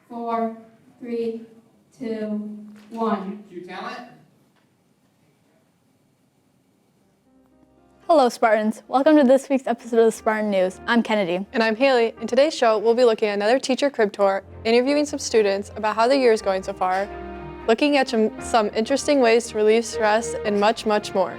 4, 3, 2, 1. Cue talent. Hello, Spartans. Welcome to this week's episode of the Spartan News. I'm Kennedy. And I'm Haley. In today's show, we'll be looking at another teacher crib tour, interviewing some students about how their year is going so far, looking at some interesting ways to relieve stress, and much, much more.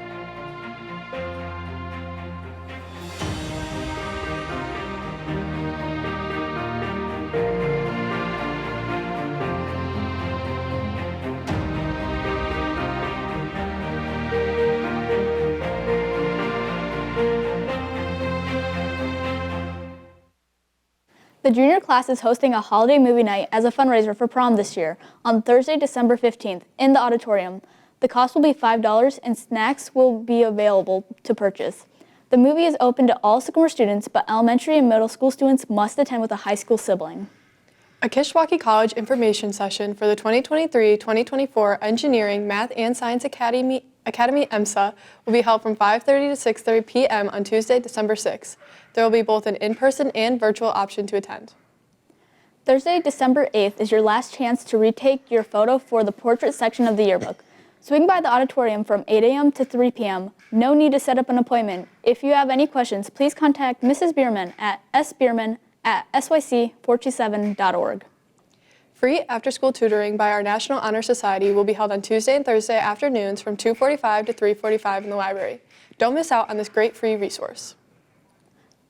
The junior class is hosting a holiday movie night as a fundraiser for prom this year on Thursday, December 15th in the auditorium. The cost will be $5 and snacks will be available to purchase. The movie is open to all Sycamore students, but elementary and middle school students must attend with a high school sibling. A Kishwaukee College information session for the 2023-2024 Engineering, Math, and Science Academy EMSA will be held from 5:30 to 6:30 p.m. on Tuesday, December 6th. There will be both an in-person and virtual option to attend. Thursday, December 8th is your last chance to retake your photo for the portrait section of the yearbook. Swing by the auditorium from 8 a.m. to 3 p.m. No need to set up an appointment. If you have any questions, please contact Mrs. Bierman at sbierman@syc427.org. Free after-school tutoring by our National Honor Society will be held on Tuesday and Thursday afternoons from 2:45 to 3:45 in the library. Don't miss out on this great free resource.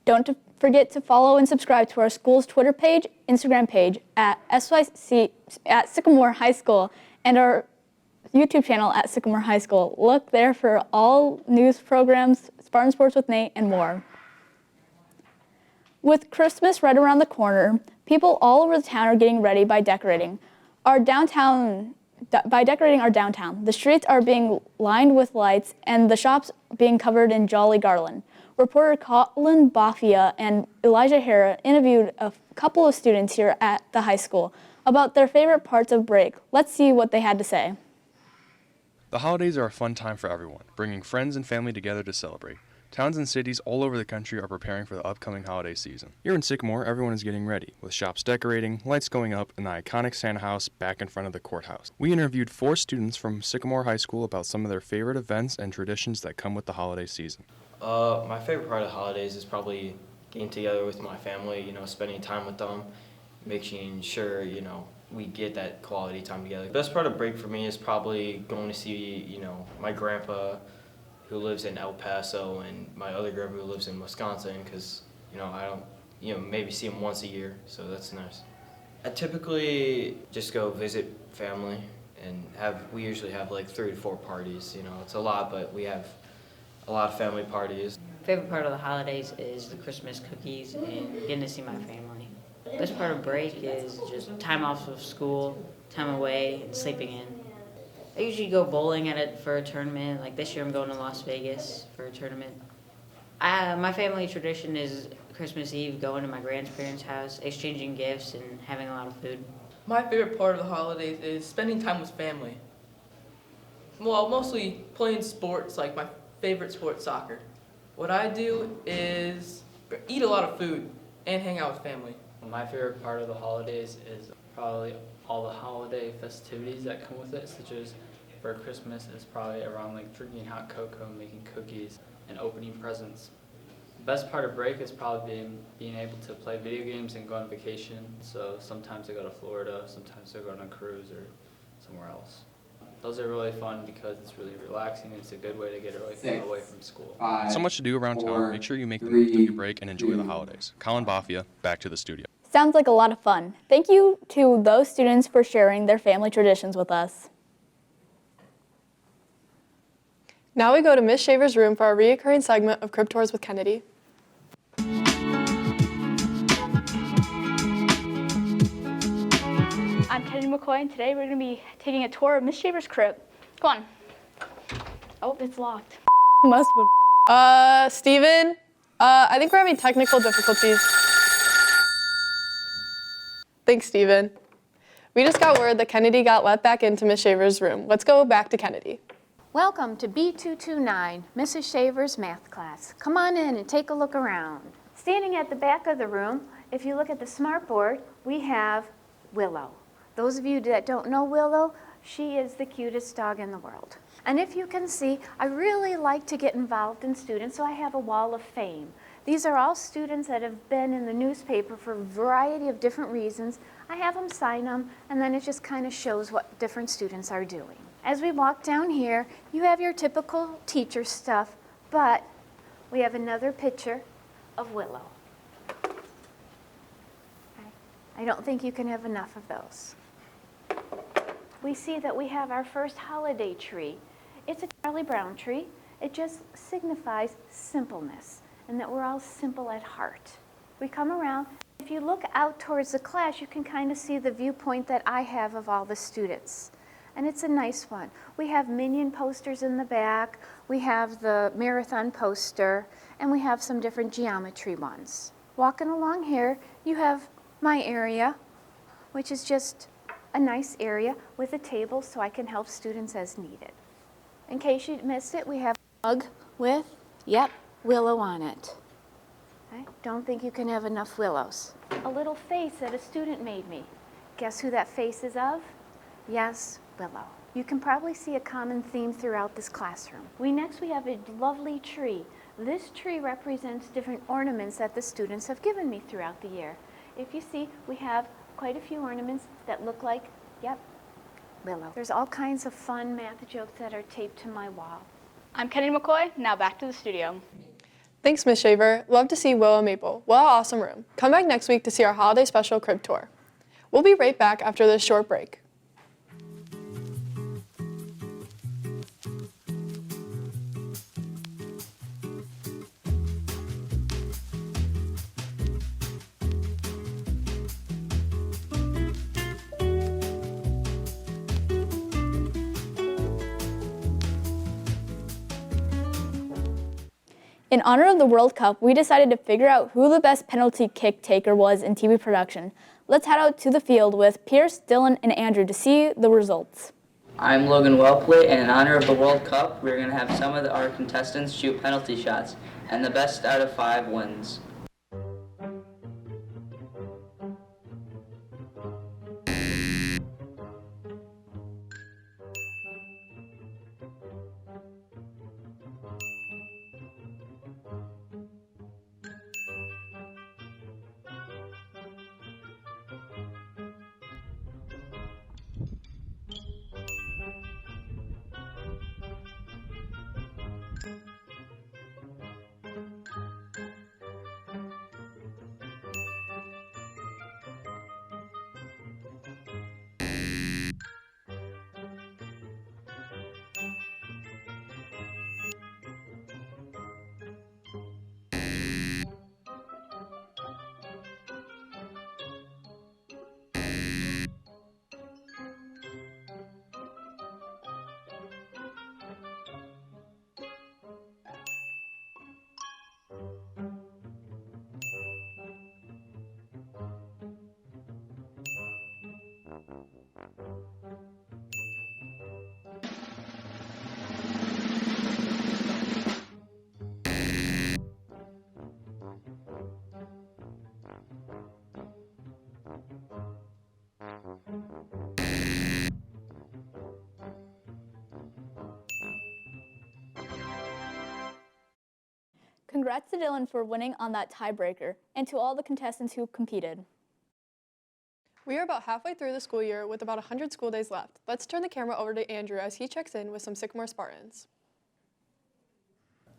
Don't forget to follow and subscribe to our school's Twitter page, Instagram page at Sycamore High School, and our YouTube channel at Sycamore High School. Look there for all news programs, Spartan Sports with Nate, and more. With Christmas right around the corner, people all over the town are getting ready by decorating our downtown. The streets are being lined with lights and the shops being covered in jolly garland. Reporter Colin Boffia and Elijah Hara interviewed a couple of students here at the high school about their favorite parts of break. Let's see what they had to say. The holidays are a fun time for everyone, bringing friends and family together to celebrate. Towns and cities all over the country are preparing for the upcoming holiday season. Here in Sycamore, everyone is getting ready, with shops decorating, lights going up, and the iconic Santa house back in front of the courthouse. We interviewed 4 students from Sycamore High School about some of their favorite events and traditions that come with the holiday season. My favorite part of the holidays is probably getting together with my family, spending time with them, making sure, we get that quality time together. The best part of break for me is probably going to see, my grandpa who lives in El Paso and my other grandpa who lives in Wisconsin because, I don't, maybe see him once a year, so that's nice. I typically just go visit family and we usually have like 3 to 4 parties, it's a lot, but we have a lot of family parties. Favorite part of the holidays is the Christmas cookies and getting to see my family. Best part of break is just time off of school, time away, and sleeping in. I usually go bowling for a tournament. Like this year I'm going to Las Vegas for a tournament. My family tradition is Christmas Eve going to my grandparents' house, exchanging gifts, and having a lot of food. My favorite part of the holidays is spending time with family. Well, mostly playing sports, like my favorite sport, soccer. What I do is eat a lot of food and hang out with family. My favorite part of the holidays is probably all the holiday festivities that come with it, such as for Christmas it's probably around like drinking hot cocoa, making cookies, and opening presents. The best part of break is probably being able to play video games and go on vacation. So sometimes I go to Florida, sometimes I go on a cruise or somewhere else. Those are really fun because it's really relaxing and it's a good way to get away from school. So much to do around town. Make sure you make the most of your break and enjoy the holidays. Colin Boffia, back to the studio. Sounds like a lot of fun. Thank you to those students for sharing their family traditions with us. Now we go to Miss Shaver's room for our reoccurring segment of Crib Tours with Kennedy. I'm Kennedy McCoy, and today we're going to be taking a tour of Miss Shaver's crib. Come on. Oh, it's locked. Must be. Steven, I think we're having technical difficulties. Thanks, Steven. We just got word that Kennedy got let back into Miss Shaver's room. Let's go back to Kennedy. Welcome to B229, Mrs. Shaver's math class. Come on in and take a look around. Standing at the back of the room, if you look at the smartboard, we have Willow. Those of you that don't know Willow, she is the cutest dog in the world. And if you can see, I really like to get involved in students, so I have a wall of fame. These are all students that have been in the newspaper for a variety of different reasons. I have them sign them, and then it just kind of shows what different students are doing. As we walk down here, you have your typical teacher stuff, but we have another picture of Willow. I don't think you can have enough of those. We see that we have our first holiday tree. It's a Charlie Brown tree. It just signifies simpleness and that we're all simple at heart. We come around. If you look out towards the class, you can kind of see the viewpoint that I have of all the students. And it's a nice one. We have Minion posters in the back. We have the marathon poster, and we have some different geometry ones. Walking along here, you have my area, which is just a nice area with a table so I can help students as needed. In case you missed it, we have a mug with, Willow on it. Okay? Don't think you can have enough willows. A little face that a student made me. Guess who that face is of? Yes, Willow. You can probably see a common theme throughout this classroom. Next we have a lovely tree. This tree represents different ornaments that the students have given me throughout the year. If you see, we have quite a few ornaments that look like, Willow. There's all kinds of fun math jokes that are taped to my wall. I'm Kenny McCoy. Now back to the studio. Thanks, Ms. Shaver. Love to see Willow Maple. What an awesome room. Come back next week to see our holiday special crib tour. We'll be right back after this short break. In honor of the World Cup, we decided to figure out who the best penalty kick taker was in TV production. Let's head out to the field with Pierce, Dylan, and Andrew to see the results. I'm Logan Wellplate, and in honor of the World Cup, we're going to have some of our contestants shoot penalty shots, and the best out of 5 wins. Congrats to Dylan for winning on that tiebreaker, and to all the contestants who competed. We are about halfway through the school year with about 100 school days left. Let's turn the camera over to Andrew as he checks in with some Sycamore Spartans.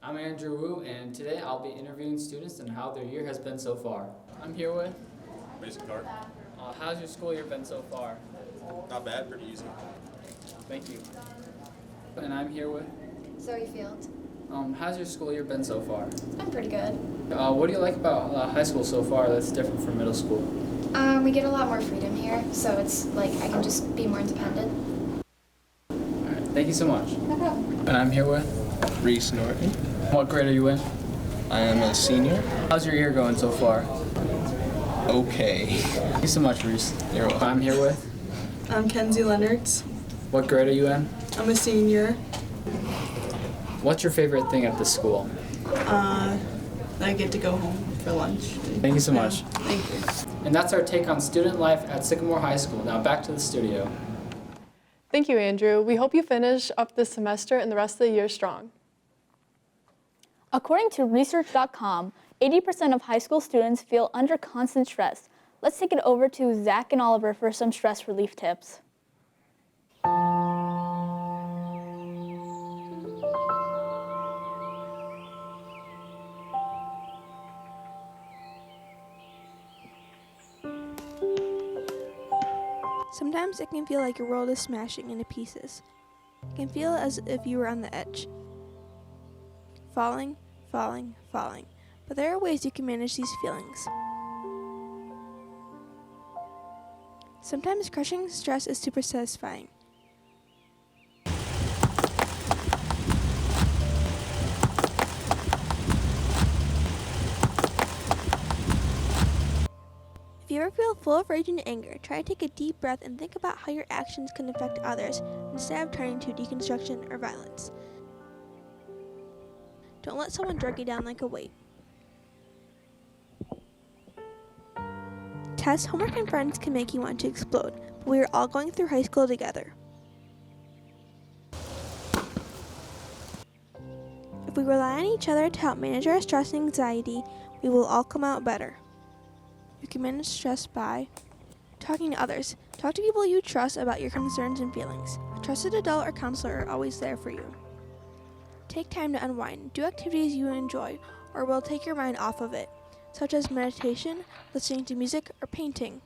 I'm Andrew Wu, and today I'll be interviewing students on how their year has been so far. I'm here with Mason Card. How's your school year been so far? Not bad, pretty easy. Thank you. And I'm here with Zoe Field. how's your school year been so far? It's been pretty good. What do you like about high school so far that's different from middle school? We get a lot more freedom here, so it's like I can just be more independent. All right, thank you so much. No problem. And I'm here with Reese Norton. What grade are you in? I am a senior. How's your year going so far? Okay. Thank you so much, Reese. You're welcome. I'm here with I'm Kenzie Leonards. What grade are you in? I'm a senior. What's your favorite thing at the school? I get to go home for lunch. Thank you so much. Thank you. And that's our take on student life at Sycamore High School. Now back to the studio. Thank you, Andrew. We hope you finish up this semester and the rest of the year strong. According to research.com, 80% of high school students feel under constant stress. Let's take it over to Zach and Oliver for some stress relief tips. Sometimes it can feel like your world is smashing into pieces. It can feel as if you were on the edge. Falling, falling, falling. But there are ways you can manage these feelings. Sometimes crushing stress is super satisfying. If you ever feel full of rage and anger, try to take a deep breath and think about how your actions can affect others instead of turning to deconstruction or violence. Don't let someone drag you down like a weight. Tests, homework, and friends can make you want to explode, but we are all going through high school together. If we rely on each other to help manage our stress and anxiety, we will all come out better. You can manage stress by talking to others. Talk to people you trust about your concerns and feelings. A trusted adult or counselor are always there for you. Take time to unwind. Do activities you enjoy or will take your mind off of it, such as meditation, listening to music, or painting.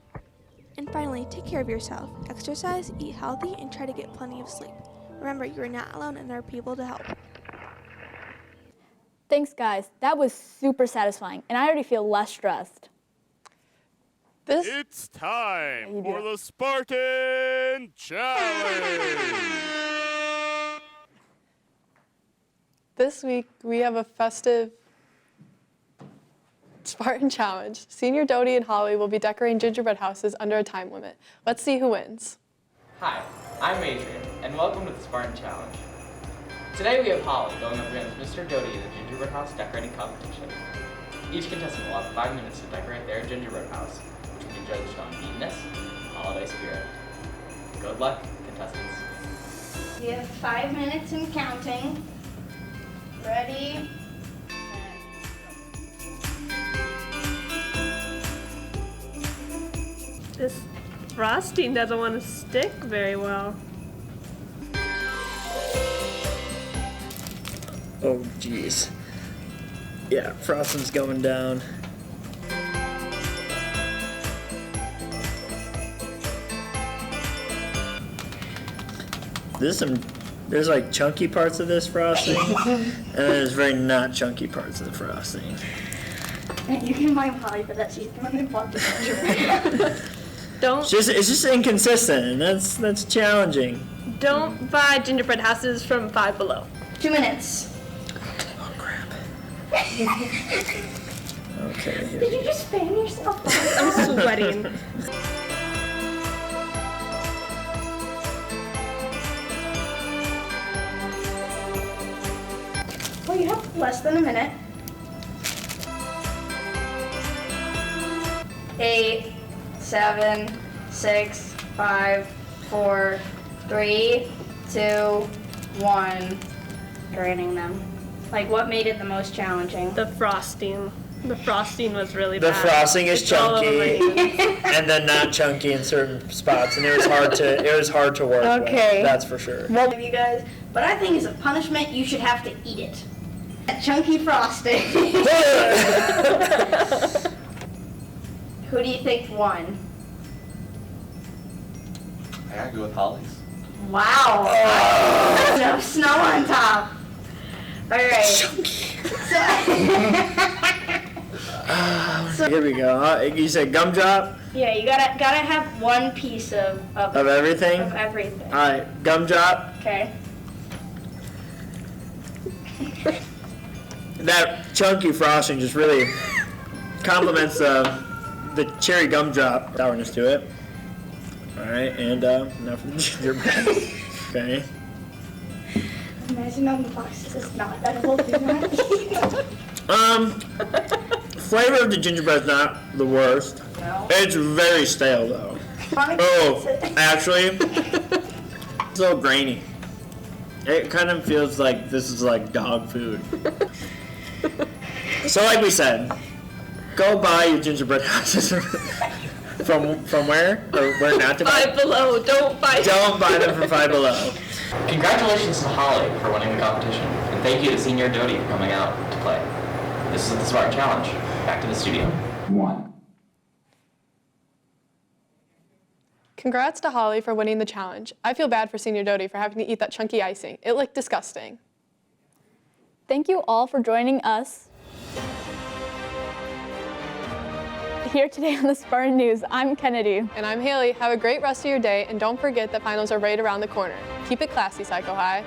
And finally, take care of yourself. Exercise, eat healthy, and try to get plenty of sleep. Remember, you are not alone and there are people to help. Thanks, guys. That was super satisfying, and I already feel less stressed. It's time for the Spartan Challenge! This week, we have a festive Spartan Challenge. Senior Dodie and Holly will be decorating gingerbread houses under a time limit. Let's see who wins. Hi, I'm Adrian, and welcome to the Spartan Challenge. Today we have Holly going up against Mr. Dodie in the gingerbread house decorating competition. Each contestant will have 5 minutes to decorate their gingerbread house, which will be judged on neatness and holiday spirit. Good luck, contestants. You have 5 minutes and counting. Ready? This frosting doesn't want to stick very well. Oh, geez. Yeah, frosting's going down. There's like chunky parts of this frosting, and there's very not chunky parts of the frosting. And you can blame Holly for that. She's the one that bought the gingerbread. It's just inconsistent, and that's challenging. Don't buy gingerbread houses from Five Below. 2 minutes. Oh crap. Okay. Here Did you just fan yourself? I'm sweating. Well, you have less than a minute. 8, 7, 6, 5, 4, 3, 2, 1. Grading them. Like, what made it the most challenging? The frosting. The frosting was really the bad. frosting is It's all over my chunky, hands. and then not chunky in certain spots, and it was hard to work Okay. with. That's for sure. Well, you guys, but I think as a punishment, you should have to eat it. That chunky frosting. Who do you think won? I gotta go with Holly's. Wow. No snow on top. All right. So, Here we go. You said gumdrop yeah, you gotta have one piece of everything? Of everything. All right, gumdrop. Okay. That chunky frosting just really complements the cherry gumdrop sourness to it. All right, and now for the gingerbread. Okay. Imagine on the box it says not edible. Do not eat. Flavor of the gingerbread is not the worst. It's very stale though. Oh, actually, it's a little grainy. It kind of feels like this is like dog food. So like we said, go buy your gingerbread houses from where? Or where not to buy? Five Below. Don't buy them from Five Below. Congratulations to Holly for winning the competition, and thank you to Senior Doty for coming out to play. This is the Spartan Challenge. Back to the studio. 1. Congrats to Holly for winning the challenge. I feel bad for Senior Doty for having to eat that chunky icing. It looked disgusting. Thank you all for joining us here today on the Spartan News. I'm Kennedy. And I'm Haley. Have a great rest of your day, and don't forget that finals are right around the corner. Keep it classy, Psycho High.